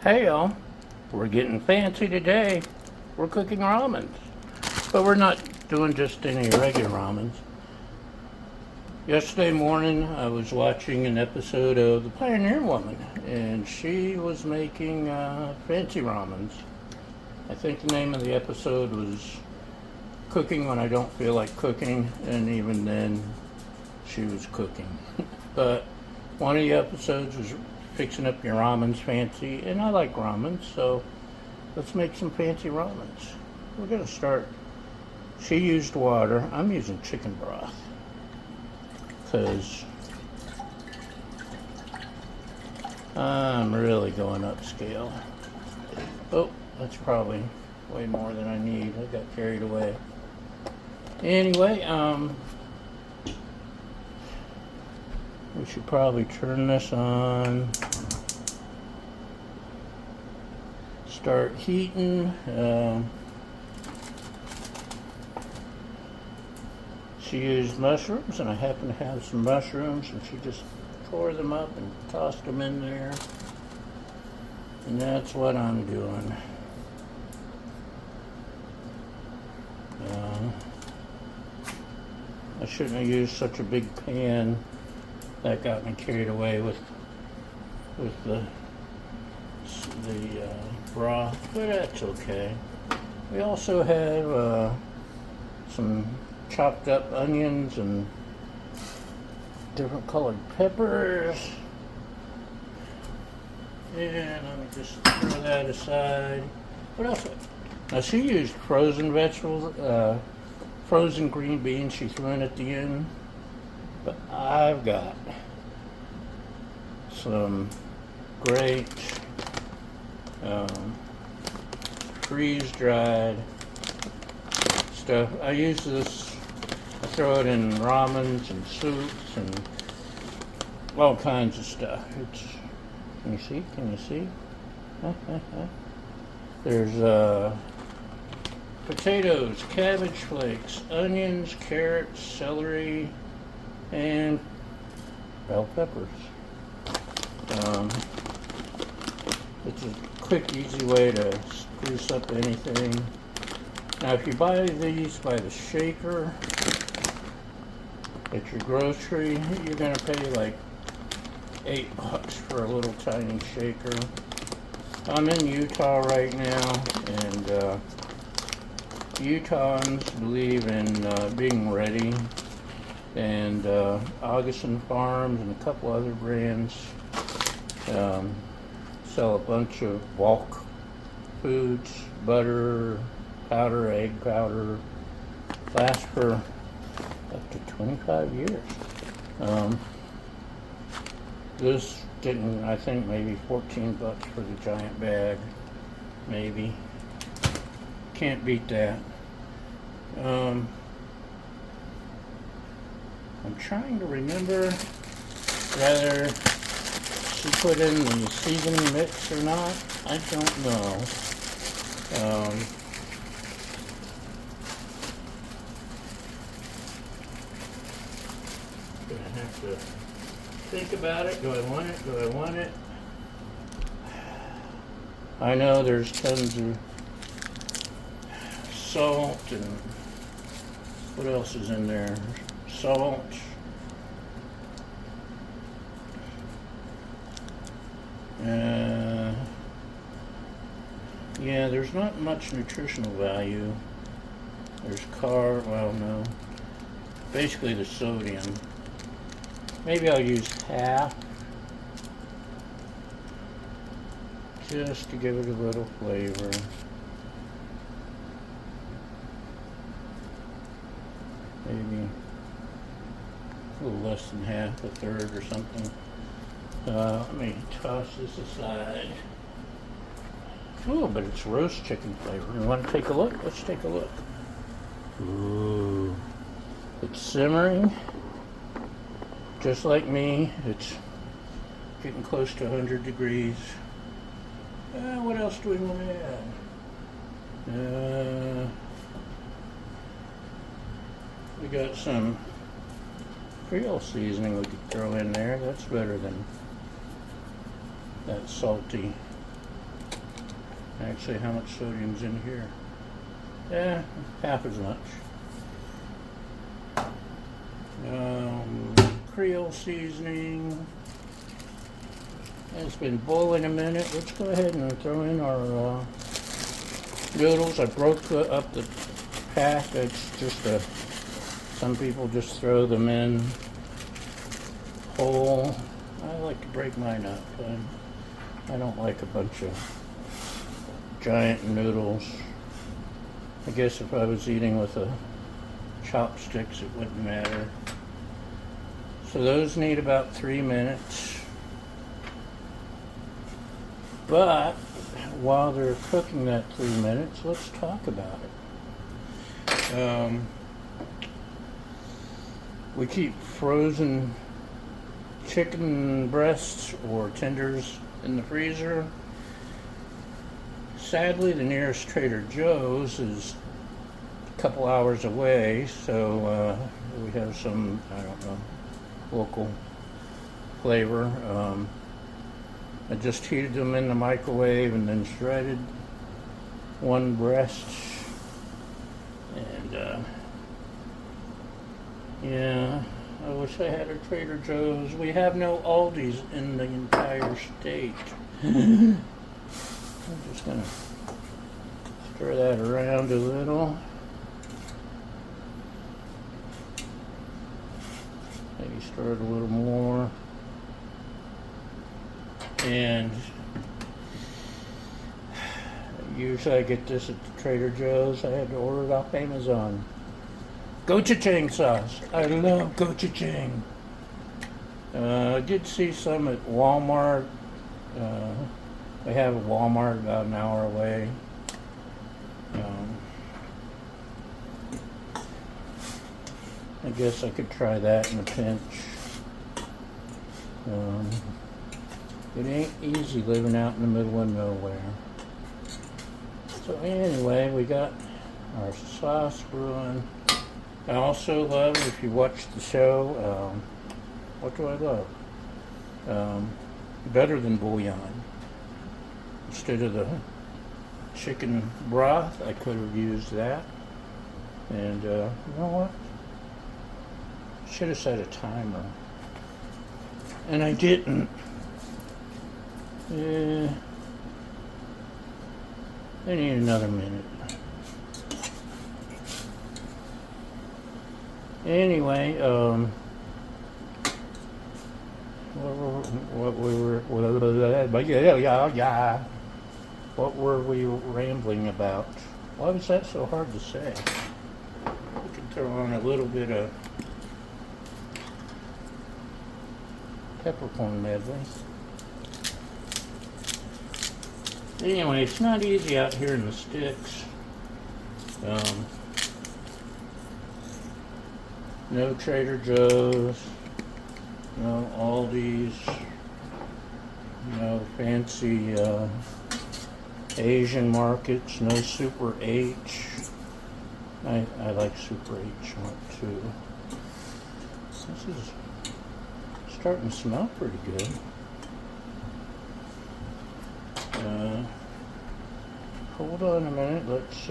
Hey y'all, we're getting fancy today. We're cooking ramens. But we're not doing just any regular ramens. Yesterday morning I was watching an episode of The Pioneer Woman, and she was making fancy ramens. I think the name of the episode was Cooking When I Don't Feel Like Cooking, and even then she was cooking. But one of the episodes was fixing up your ramens fancy, and I like ramens, so let's make some fancy ramens. We're gonna start. She used water. I'm using chicken broth because I'm really going upscale. Oh, that's probably way more than I need. I got carried away. Anyway, we should probably turn this on. Start heating. She used mushrooms, and I happen to have some mushrooms, and she just tore them up and tossed them in there. And that's what I'm doing. I shouldn't have used such a big pan. That got me carried away with the broth, but that's okay. We also have some chopped up onions and different colored peppers. And let me just throw that aside. What else? Now she used frozen vegetables, frozen green beans she threw in at the end. But I've got some great freeze-dried stuff. I use this, I throw it in ramens and soups and all kinds of stuff. Can you see? Can you see? There's potatoes, cabbage flakes, onions, carrots, celery, and bell peppers. It's a quick, easy way to spruce up anything. Now, if you buy these by the shaker at your grocery, you're going to pay like $8 for a little tiny shaker. I'm in Utah right now, and Utahns believe in being ready. And Augustin Farms and a couple other brands sell a bunch of bulk foods, butter, powder, egg powder, lasts for up to 25 years. This didn't, I think maybe $14 for the giant bag, maybe. Can't beat that. I'm trying to remember whether she put in the seasoning mix or not. I don't know. Gonna have to think about it. Do I want it? Do I want it? I know there's tons of salt and what else is in there? Salt. Yeah, there's not much nutritional value. There's well, no. Basically the sodium. Maybe I'll use half just to give it a little flavor. Maybe a little less than half, a third or something. Let me toss this aside. Oh, but it's roast chicken flavor. You want to take a look? Let's take a look. Ooh. It's simmering. Just like me, it's getting close to 100 degrees. What else do we want to add? We got some Creole seasoning we could throw in there. That's better than that salty Actually, how much sodium's in here? Yeah, half as much. Creole seasoning. It's been boiling a minute. Let's go ahead and throw in our noodles. I broke up the pack. It's just some people just throw them in whole. I like to break mine up. I don't like a bunch of giant noodles. I guess if I was eating with chopsticks, it wouldn't matter. So those need about 3 minutes. But while they're cooking that 3 minutes, let's talk about it. We keep frozen chicken breasts or tenders in the freezer. Sadly, the nearest Trader Joe's is a couple hours away, so we have some, I don't know, local flavor. I just heated them in the microwave and then shredded one breast. And yeah, I wish I had a Trader Joe's. We have no Aldi's in the entire state. I'm just gonna stir that around a little. Maybe stir it a little more. And usually I get this at the Trader Joe's. I had to order it off Amazon. Gochujang sauce. I love gochujang. I did see some at Walmart. They have a Walmart about an hour away. I guess I could try that in a pinch. It ain't easy living out in the middle of nowhere. So anyway, we got our sauce brewing. I also love, if you watch the show, what do I love? Better than bouillon. Instead of the chicken broth, I could have used that. And you know what? Should have set a timer. And I didn't. I need another minute. Anyway, what were we rambling about? Why was that so hard to say? We can throw on a little bit of peppercorn medley. Anyway, it's not easy out here in the sticks. No Trader Joe's, no Aldi's, no fancy Asian markets, no Super H. I like Super H too. This is starting to smell pretty good. Hold on a minute, let's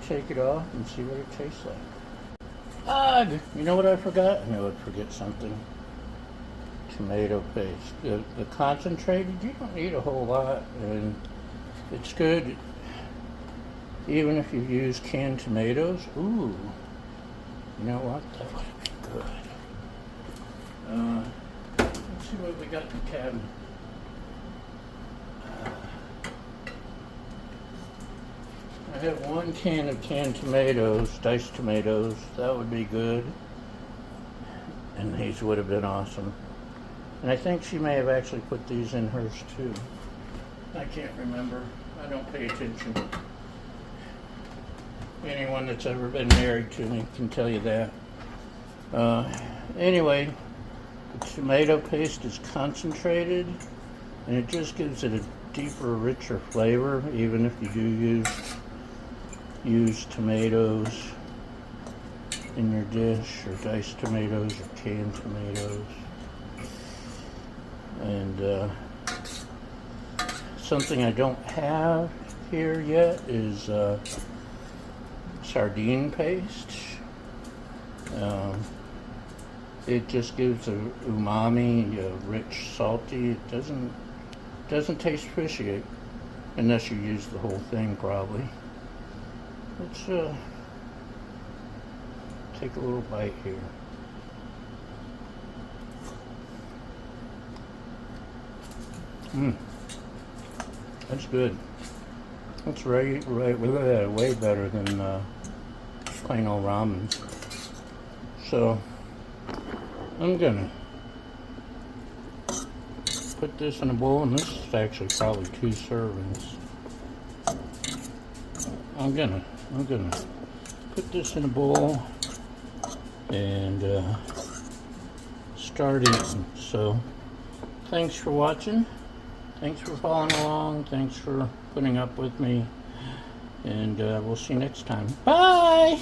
take it off and see what it tastes like. You know what I forgot? I knew I'd forget something. Tomato paste. The concentrated, you don't need a whole lot, and it's good even if you use canned tomatoes. Ooh, you know what? That would be good. Let's see what we got in the cabinet. I have 1 can of canned tomatoes, diced tomatoes. That would be good. And these would have been awesome. And I think she may have actually put these in hers too. I can't remember. I don't pay attention. Anyone that's ever been married to me can tell you that. Anyway, the tomato paste is concentrated, and it just gives it a deeper, richer flavor, even if you do use tomatoes in your dish, or diced tomatoes, or canned tomatoes. And Something I don't have here yet is sardine paste. It just gives a umami, rich, salty. It doesn't taste fishy unless you use the whole thing, probably. Let's take a little bite here. That's good. That's way better than plain old ramen. So I'm gonna put this in a bowl, and this is actually probably 2 servings. I'm gonna put this in a bowl and start eating. So thanks for watching. Thanks for following along. Thanks for putting up with me. And we'll see you next time. Bye!